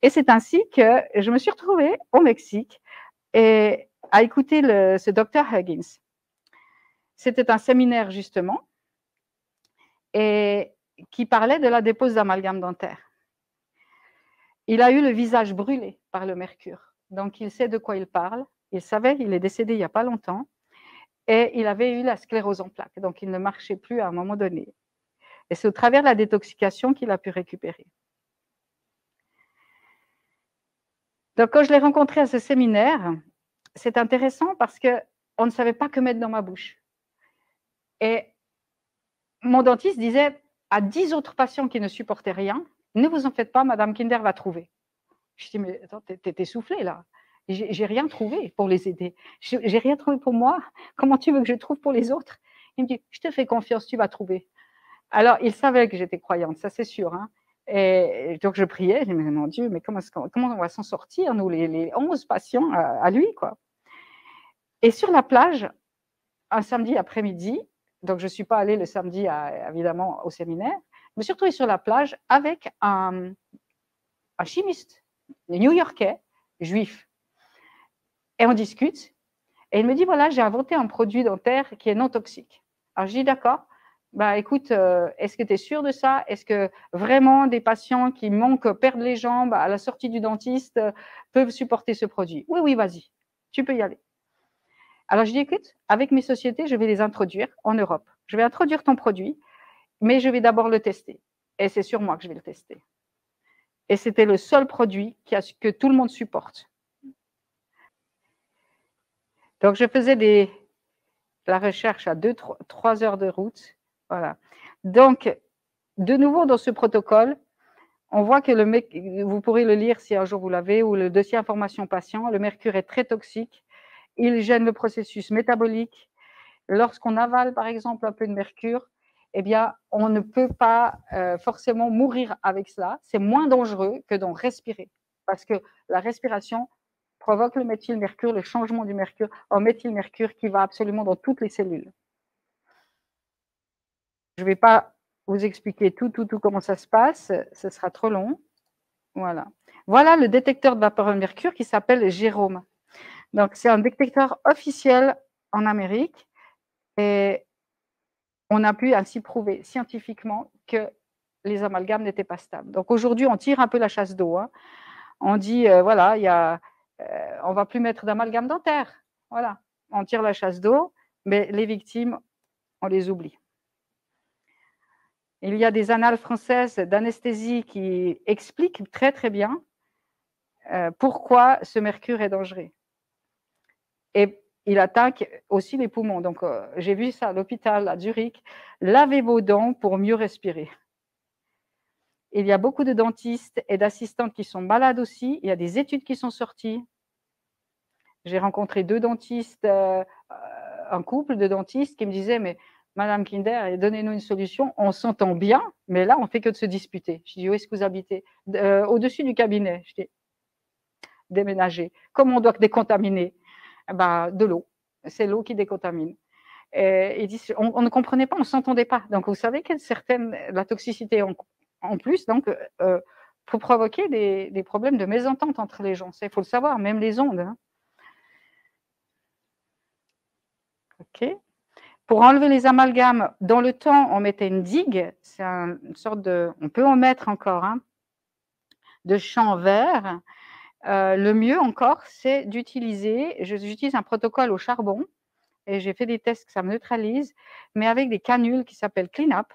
Et c'est ainsi que je me suis retrouvée au Mexique. Et à écouter ce Dr Huggins. C'était un séminaire justement et qui parlait de la dépose d'amalgame dentaire. Il a eu le visage brûlé par le mercure, donc il sait de quoi il parle. Il savait, il est décédé il n'y a pas longtemps et il avait eu la sclérose en plaques, donc il ne marchait plus à un moment donné. Et c'est au travers de la détoxication qu'il a pu récupérer. Donc quand je l'ai rencontré à ce séminaire, c'est intéressant parce qu'on ne savait pas que mettre dans ma bouche. Et mon dentiste disait à 10 autres patients qui ne supportaient rien, ne vous en faites pas, Madame Kinder va trouver. Je dis, mais attends, t'es essoufflée là. J'ai rien trouvé pour les aider. J'ai rien trouvé pour moi. Comment tu veux que je trouve pour les autres? Il me dit, je te fais confiance, tu vas trouver. Alors, il savait que j'étais croyante, ça c'est sûr. Hein. Et donc, je priais, je dis, mais mon Dieu, mais comment on va s'en sortir, nous, les 11 patients à lui, quoi. Et sur la plage, un samedi après-midi, donc je ne suis pas allée le samedi, évidemment, au séminaire, je me suis retrouvée sur la plage avec un chimiste new-yorkais, juif. Et on discute, et il me dit, voilà, j'ai inventé un produit dentaire qui est non toxique. Alors je dis, d'accord, bah, écoute, est-ce que tu es sûr de ça? Est-ce que vraiment des patients qui perdent les jambes à la sortie du dentiste peuvent supporter ce produit? Oui, oui, vas-y, tu peux y aller. Alors, je dis, écoute, avec mes sociétés, je vais les introduire en Europe. Je vais introduire ton produit, mais je vais d'abord le tester. Et c'est sur moi que je vais le tester. Et c'était le seul produit que tout le monde supporte. Donc, je faisais la recherche à 2-3 heures de route. Voilà. Donc, de nouveau, dans ce protocole, on voit que vous pourrez le lire si un jour vous l'avez, ou le dossier information patient, le mercure est très toxique. Il gêne le processus métabolique. Lorsqu'on avale, par exemple, un peu de mercure, eh bien, on ne peut pas forcément mourir avec cela. C'est moins dangereux que d'en respirer, parce que la respiration provoque le méthylmercure, le changement du mercure en méthylmercure qui va absolument dans toutes les cellules. Je ne vais pas vous expliquer tout comment ça se passe, ce sera trop long. Voilà. Voilà le détecteur de vapeur de mercure qui s'appelle Jérôme. Donc, c'est un détecteur officiel en Amérique. Et on a pu ainsi prouver scientifiquement que les amalgames n'étaient pas stables. Donc aujourd'hui, on tire un peu la chasse d'eau. Hein. On dit, voilà, on ne va plus mettre d'amalgame dentaire. Voilà, on tire la chasse d'eau, mais les victimes, on les oublie. Il y a des annales françaises d'anesthésie qui expliquent très très bien pourquoi ce mercure est dangereux. Et il attaque aussi les poumons. Donc, j'ai vu ça à l'hôpital à Zurich. Lavez vos dents pour mieux respirer. Il y a beaucoup de dentistes et d'assistantes qui sont malades aussi. Il y a des études qui sont sorties. J'ai rencontré 2 dentistes, un couple de dentistes qui me disaient, mais Madame Kinder, et donnez-nous une solution. On s'entend bien, mais là, on fait que de se disputer. Je dis, où est-ce que vous habitez? Au-dessus du cabinet. Je dis, déménager. Comment on doit décontaminer? Ben, de l'eau. C'est l'eau qui décontamine. Et ils disent, on ne comprenait pas, on ne s'entendait pas. Donc, vous savez qu'il y a certaines, la toxicité en plus, donc, pour provoquer des problèmes de mésentente entre les gens. Il faut le savoir, même les ondes. Hein. OK. Pour enlever les amalgames, dans le temps, on mettait une digue. C'est une sorte de, on peut en mettre encore, hein, de champ vert. Le mieux encore, c'est d'utiliser, j'utilise un protocole au charbon et j'ai fait des tests que ça me neutralise, mais avec des canules qui s'appellent Clean Up.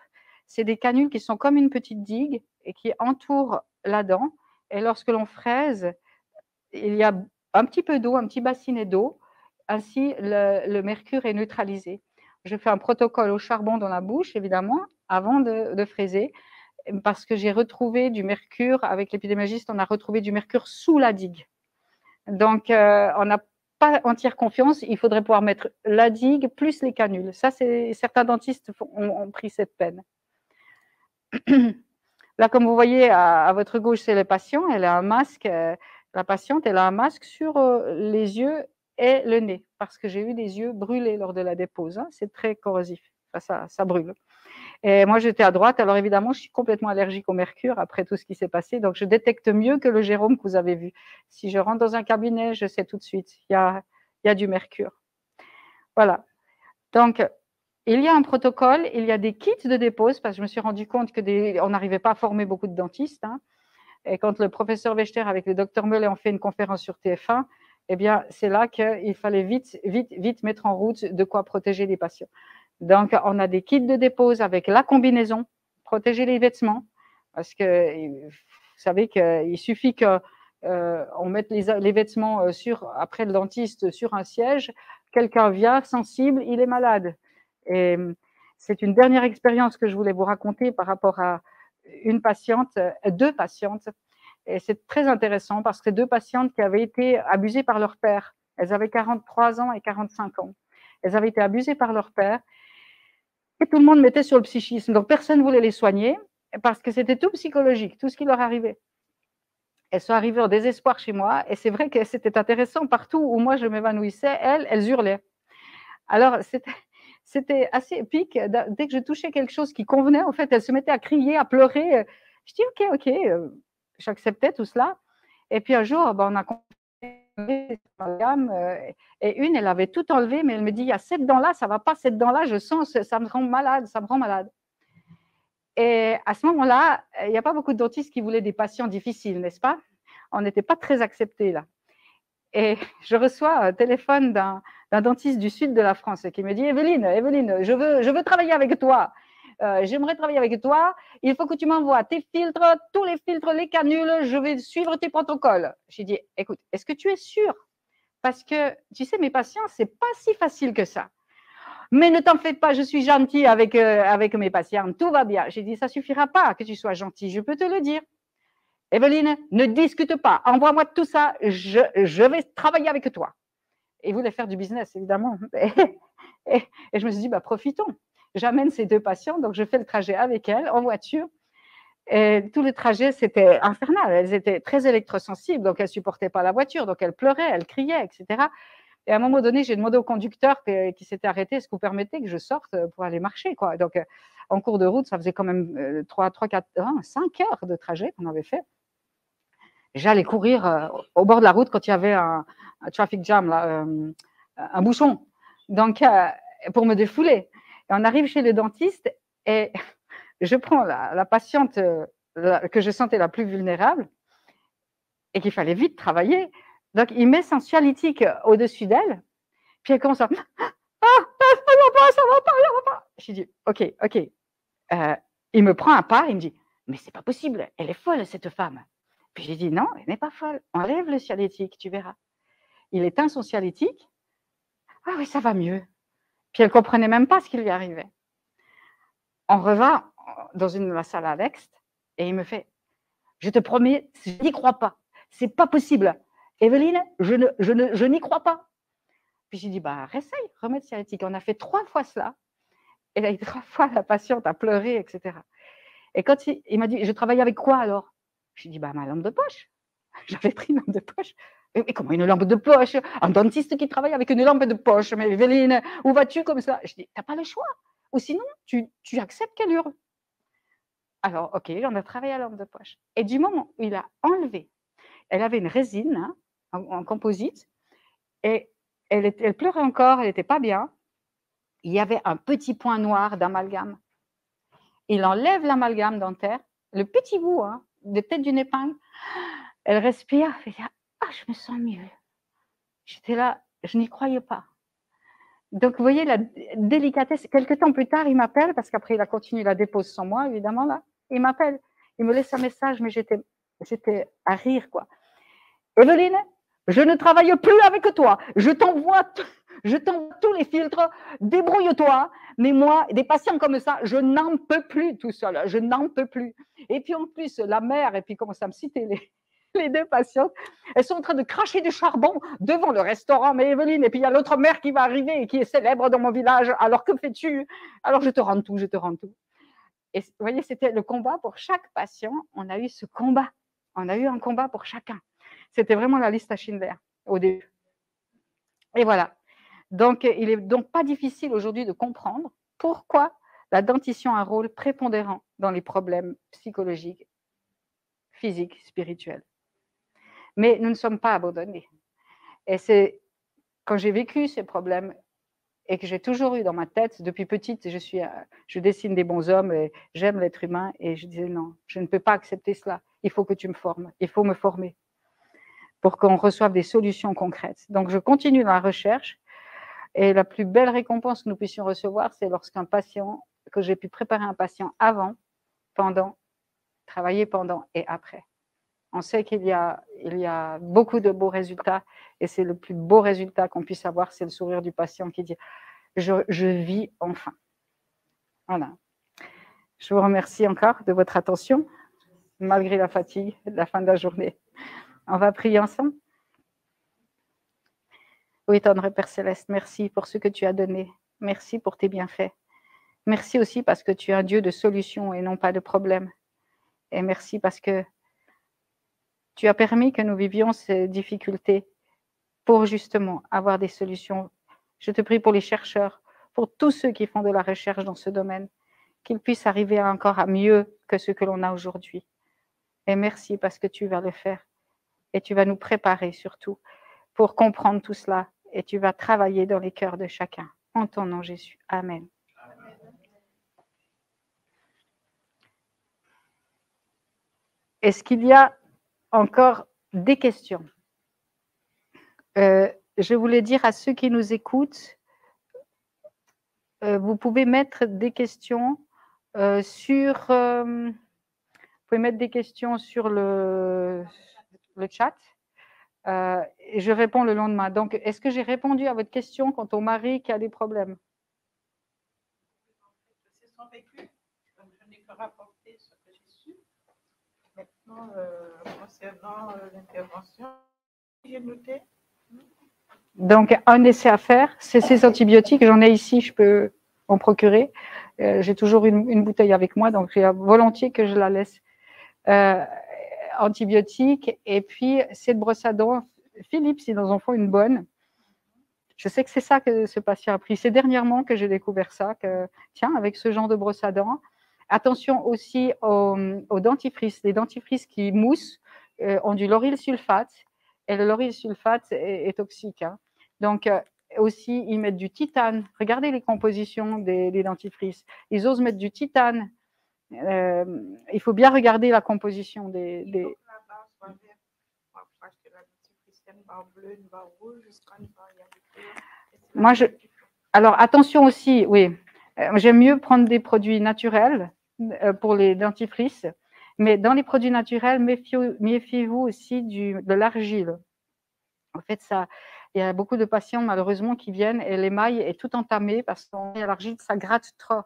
C'est des canules qui sont comme une petite digue et qui entourent la dent. Et lorsque l'on fraise, il y a un petit peu d'eau, un petit bassinet d'eau. Ainsi, le mercure est neutralisé. Je fais un protocole au charbon dans la bouche, évidemment, avant de fraiser, parce que j'ai retrouvé du mercure, avec l'épidémiologiste, on a retrouvé du mercure sous la digue. Donc, on n'a pas entière confiance, il faudrait pouvoir mettre la digue plus les canules. Ça, certains dentistes ont pris cette peine. Là, comme vous voyez, à votre gauche, c'est le patient, elle a un masque, la patiente, elle a un masque sur les yeux et le nez, parce que j'ai eu des yeux brûlés lors de la dépose. Hein. C'est très corrosif, ça brûle. Et moi, j'étais à droite, alors évidemment, je suis complètement allergique au mercure après tout ce qui s'est passé, donc je détecte mieux que le Jérôme que vous avez vu. Si je rentre dans un cabinet, je sais tout de suite, il y a du mercure. Voilà. Donc, il y a un protocole, il y a des kits de dépose, parce que je me suis rendu compte qu'on n'arrivait pas à former beaucoup de dentistes. Hein. Et quand le professeur Wechter avec le docteur Mellet ont fait une conférence sur TF1, eh bien, c'est là qu'il fallait vite mettre en route de quoi protéger les patients. Donc, on a des kits de dépose avec la combinaison, protéger les vêtements, parce que vous savez qu'il suffit qu'on mette les vêtements après le dentiste sur un siège, quelqu'un vient sensible, il est malade. Et c'est une dernière expérience que je voulais vous raconter par rapport à deux patientes. Et c'est très intéressant parce que c'est deux patientes qui avaient été abusées par leur père. Elles avaient 43 ans et 45 ans. Elles avaient été abusées par leur père. Et tout le monde mettait sur le psychisme. Donc, personne ne voulait les soigner parce que c'était tout psychologique, tout ce qui leur arrivait. Elles sont arrivées en désespoir chez moi. Et c'est vrai que c'était intéressant. Partout où moi, je m'évanouissais, elles hurlaient. Alors, c'était assez épique. Dès que je touchais quelque chose qui convenait, en fait, elles se mettaient à crier, à pleurer. Je dis, OK, j'acceptais tout cela. Et puis un jour, on a et une, elle avait tout enlevé, mais elle me dit, il y a cette dent-là, ça ne va pas, cette dent-là, je sens, ça me rend malade, ça me rend malade. Et à ce moment-là, il n'y a pas beaucoup de dentistes qui voulaient des patients difficiles, n'est-ce pas? On n'était pas très acceptés là. Et je reçois un téléphone d'un dentiste du sud de la France qui me dit, Evelyne, je veux travailler avec toi. J'aimerais travailler avec toi. Il faut que tu m'envoies tes filtres, tous les filtres, les canules. Je vais suivre tes protocoles. J'ai dit, écoute, est-ce que tu es sûr? Parce que, tu sais, mes patients, c'est pas si facile que ça. Mais ne t'en fais pas, je suis gentille avec mes patients, tout va bien. J'ai dit, ça suffira pas que tu sois gentil, je peux te le dire. Evelyne, ne discute pas, envoie-moi tout ça, je vais travailler avec toi. Et il voulait faire du business, évidemment. Et je me suis dit, profitons. J'amène ces deux patients, donc je fais le trajet avec elles en voiture. Et tout le trajet, c'était infernal. Elles étaient très électrosensibles, donc elles ne supportaient pas la voiture, donc elles pleuraient, elles criaient, etc. Et à un moment donné, j'ai demandé au conducteur qui s'était arrêté, est-ce que vous permettez que je sorte pour aller marcher, quoi. Donc, en cours de route, ça faisait quand même 5 heures de trajet qu'on avait fait. J'allais courir au bord de la route quand il y avait un traffic jam, là, un bouchon, donc pour me défouler. Et on arrive chez le dentiste et je prends la patiente que je sentais la plus vulnérable et qu'il fallait vite travailler. Donc, il met son cialytique au-dessus d'elle, puis elle commence à « Ah, ça va pas. » J'ai dit « Ok. » Il me prend un pas, il me dit « Mais c'est pas possible, elle est folle, cette femme. » Puis j'ai dit « Non, elle n'est pas folle. Enlève le cialytique, tu verras. » Il éteint son cialytique. « Ah oui, ça va mieux. » Puis elle ne comprenait même pas ce qui lui arrivait. On revint dans la salle annexe et il me fait « Je te promets, je n'y crois pas. C'est pas possible. Evelyne, je n'y crois pas. » Puis j'ai dit, réessaye, remets le cialytique. On a fait 3 fois cela. Et là, 3 fois, la patiente a pleuré, etc. Et quand il m'a dit, je travaille avec quoi alors? Je lui ai dit, bah, ma lampe de poche. J'avais pris une lampe de poche. Mais comment une lampe de poche? Un dentiste qui travaille avec une lampe de poche. Mais Evelyne, où vas-tu comme ça? Je dis, t'as pas le choix. Ou sinon, tu acceptes qu'elle hurle. Alors, ok, on a travaillé à la lampe de poche. Et du moment où il a enlevé, elle avait une résine hein, en composite, et elle pleurait encore, elle n'était pas bien. Il y avait un petit point noir d'amalgame. Il enlève l'amalgame dentaire, le petit bout, hein, de tête d'une épingle. Elle respire, elle dit, ah, je me sens mieux. J'étais là, je n'y croyais pas. Donc, vous voyez la délicatesse. Quelques temps plus tard, il m'appelle, parce qu'après, il a continué la dépose sans moi, évidemment, là. Il m'appelle, il me laisse un message, mais j'étais à rire, quoi. Evelyne, je ne travaille plus avec toi. Je t'envoie tous les filtres. Débrouille-toi. Mais moi, des patients comme ça, je n'en peux plus tout seul. Je n'en peux plus. Et puis en plus, la mère, et puis commence à me citer les deux patientes, elles sont en train de cracher du charbon devant le restaurant. Mais Evelyne, et puis il y a l'autre mère qui va arriver et qui est célèbre dans mon village. Alors que fais-tu? Alors je te rends tout, je te rends tout. Et vous voyez, c'était le combat pour chaque patient. On a eu ce combat. On a eu un combat pour chacun. C'était vraiment la liste à Schindler au début. Et voilà. Donc, il n'est donc pas difficile aujourd'hui de comprendre pourquoi la dentition a un rôle prépondérant dans les problèmes psychologiques, physiques, spirituels. Mais nous ne sommes pas abandonnés. Et c'est quand j'ai vécu ces problèmes et que j'ai toujours eu dans ma tête, depuis petite, je dessine des bons hommes et j'aime l'être humain, et je disais non, je ne peux pas accepter cela. Il faut que tu me formes, il faut me former pour qu'on reçoive des solutions concrètes. Donc, je continue dans la recherche. Et la plus belle récompense que nous puissions recevoir, c'est lorsqu'un patient, que j'ai pu préparer un patient avant, pendant, travailler pendant et après. On sait qu'il y a beaucoup de beaux résultats, et c'est le plus beau résultat qu'on puisse avoir, c'est le sourire du patient qui dit « je vis enfin ». Voilà. Je vous remercie encore de votre attention, malgré la fatigue de la fin de la journée. On va prier ensemble. Oui, tendre Père Céleste, merci pour ce que tu as donné. Merci pour tes bienfaits. Merci aussi parce que tu es un Dieu de solutions et non pas de problèmes. Et merci parce que tu as permis que nous vivions ces difficultés pour justement avoir des solutions. Je te prie pour les chercheurs, pour tous ceux qui font de la recherche dans ce domaine, qu'ils puissent arriver encore à mieux que ce que l'on a aujourd'hui. Et merci parce que tu vas le faire. Et tu vas nous préparer surtout pour comprendre tout cela. Et tu vas travailler dans les cœurs de chacun. En ton nom, Jésus. Amen. Est-ce qu'il y a encore des questions? Je voulais dire à ceux qui nous écoutent, vous pouvez mettre des questions sur le chat. Et je réponds le lendemain. Donc, est-ce que j'ai répondu à votre question quant au mari qui a des problèmes? C'est son vécu. Donc, je n'ai que rapporté ce que j'ai su. Maintenant, concernant l'intervention, j'ai noté. Donc, un essai à faire, c'est ces antibiotiques. J'en ai ici, je peux en procurer. J'ai toujours une bouteille avec moi, donc j'ai volontiers que je la laisse. Antibiotiques, et puis cette brosse à dents. Philippe, s'ils en font une bonne. Je sais que c'est ça que ce patient a pris. C'est dernièrement que j'ai découvert ça, que tiens, avec ce genre de brosse à dents. Attention aussi aux dentifrices. Les dentifrices qui moussent ont du lauryl sulfate, et le lauryl sulfate est toxique. Hein. Donc, aussi, ils mettent du titane. Regardez les compositions des dentifrices. Ils osent mettre du titane. Il faut bien regarder la composition des... Moi, alors, attention aussi, oui. J'aime mieux prendre des produits naturels pour les dentifrices, mais dans les produits naturels, méfiez-vous aussi de l'argile. En fait, il y a beaucoup de patients, malheureusement, qui viennent et l'émail est tout entamé parce que l'argile, ça gratte trop.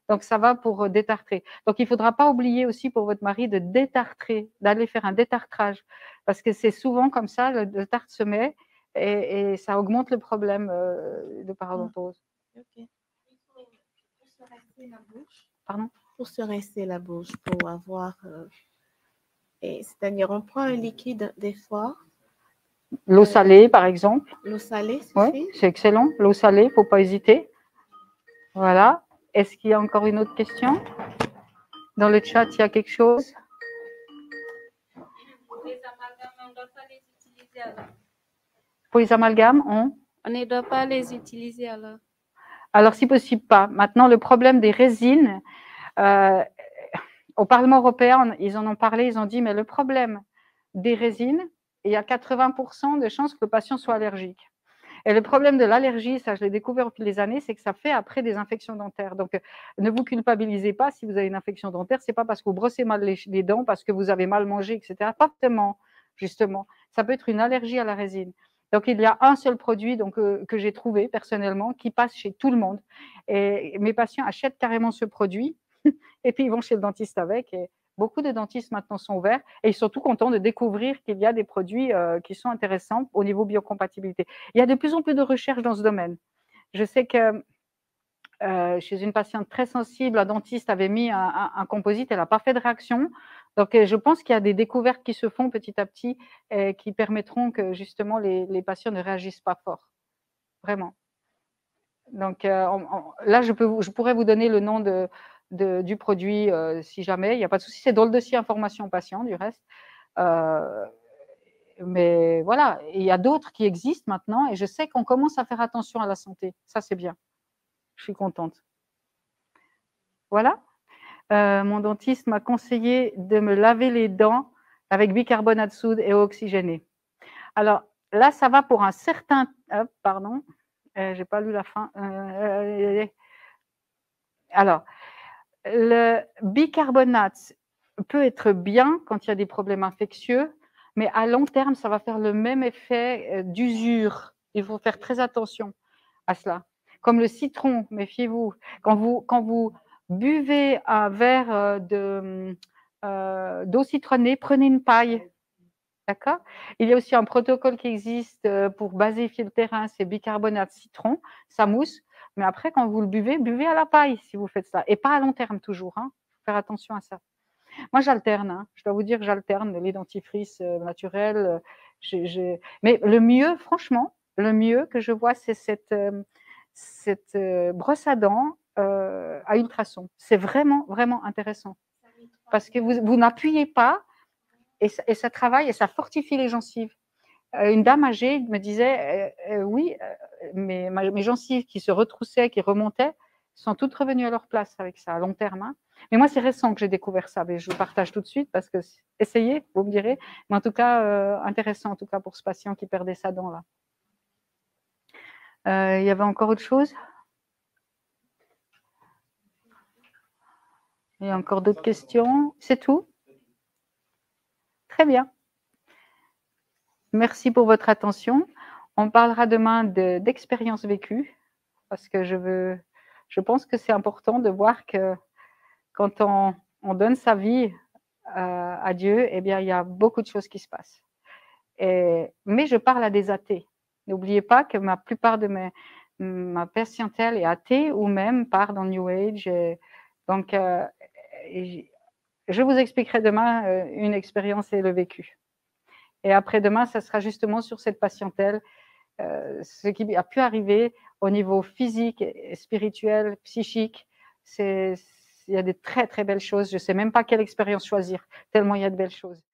Donc, ça va pour détartrer. Donc, il ne faudra pas oublier aussi pour votre mari de détartrer, d'aller faire un détartrage. Parce que c'est souvent comme ça, le tarte se met et ça augmente le problème de parodontose. Okay. se rincer la bouche. Pardon? Pour se rincer la bouche, pour avoir... c'est-à-dire, on prend un liquide des fois. L'eau salée, par exemple. L'eau salée, Oui, c'est excellent. L'eau salée, il ne faut pas hésiter. Voilà. Est-ce qu'il y a encore une autre question? Dans le chat, il y a quelque chose? Les amalgames, on ne doit pas les utiliser alors. Pour les amalgames, On ne doit pas les utiliser alors. Alors, si possible, pas. Maintenant, le problème des résines, au Parlement européen, ils en ont parlé, ils ont dit, mais le problème des résines, il y a 80% de chances que le patient soit allergique. Et le problème de l'allergie, ça je l'ai découvert au fil des années, c'est que ça fait après des infections dentaires. Donc, ne vous culpabilisez pas si vous avez une infection dentaire, c'est pas parce que vous brossez mal les dents, parce que vous avez mal mangé, etc. Pas vraiment, justement. Ça peut être une allergie à la résine. Donc, il y a un seul produit donc, que j'ai trouvé personnellement qui passe chez tout le monde. Et mes patients achètent carrément ce produit et puis ils vont chez le dentiste avec. Et beaucoup de dentistes maintenant sont ouverts et ils sont tout contents de découvrir qu'il y a des produits qui sont intéressants au niveau biocompatibilité. Il y a de plus en plus de recherches dans ce domaine. Je sais que chez une patiente très sensible, un dentiste avait mis un composite, elle n'a pas fait de réaction. Donc, je pense qu'il y a des découvertes qui se font petit à petit et qui permettront que justement les patients ne réagissent pas fort. Vraiment. Donc, là, je pourrais vous donner le nom du produit si jamais, il n'y a pas de souci. C'est dans le dossier information patient, du reste. Mais voilà, il y a d'autres qui existent maintenant et je sais qu'on commence à faire attention à la santé. Ça, c'est bien. Je suis contente. Voilà. Mon dentiste m'a conseillé de me laver les dents avec bicarbonate de soude et eau oxygénée. Alors, là, ça va pour un certain... pardon, j'ai pas lu la fin. Alors, le bicarbonate peut être bien quand il y a des problèmes infectieux, mais à long terme, ça va faire le même effet d'usure. Il faut faire très attention à cela. Comme le citron, méfiez-vous. Quand vous buvez un verre d'eau citronnée, prenez une paille. D'accord? Il y a aussi un protocole qui existe pour basifier le terrain, c'est bicarbonate citron, ça mousse. Mais après, quand vous le buvez, buvez à la paille si vous faites ça. Et pas à long terme toujours. Hein. Faut faire attention à ça. Moi, j'alterne. Hein. Je dois vous dire que j'alterne les dentifrices naturelles. Mais le mieux, franchement, le mieux que je vois, c'est cette brosse à dents à ultrasons. C'est vraiment, vraiment intéressant. Parce que vous n'appuyez pas et ça travaille et ça fortifie les gencives. Une dame âgée me disait oui, mes gencives qui se retroussaient, qui remontaient, sont toutes revenues à leur place avec ça, à long terme. Hein. Mais moi, c'est récent que j'ai découvert ça, mais je vous partage tout de suite parce que essayez, vous me direz. Mais en tout cas, intéressant en tout cas pour ce patient qui perdait sa dent là. Il y avait encore autre chose? Il y a encore d'autres questions? C'est tout? Très bien. Merci pour votre attention. On parlera demain d'expériences vécues parce que je pense que c'est important de voir que quand on donne sa vie à Dieu, eh bien, il y a beaucoup de choses qui se passent. Mais je parle à des athées. N'oubliez pas que ma plupart de ma patientèle est athée ou même part dans New Age. Donc, je vous expliquerai demain une expérience et le vécu. Et après-demain, ça sera justement sur cette patientèle, ce qui a pu arriver au niveau physique, spirituel, psychique. Il y a des très, très belles choses. Je ne sais même pas quelle expérience choisir, tellement il y a de belles choses.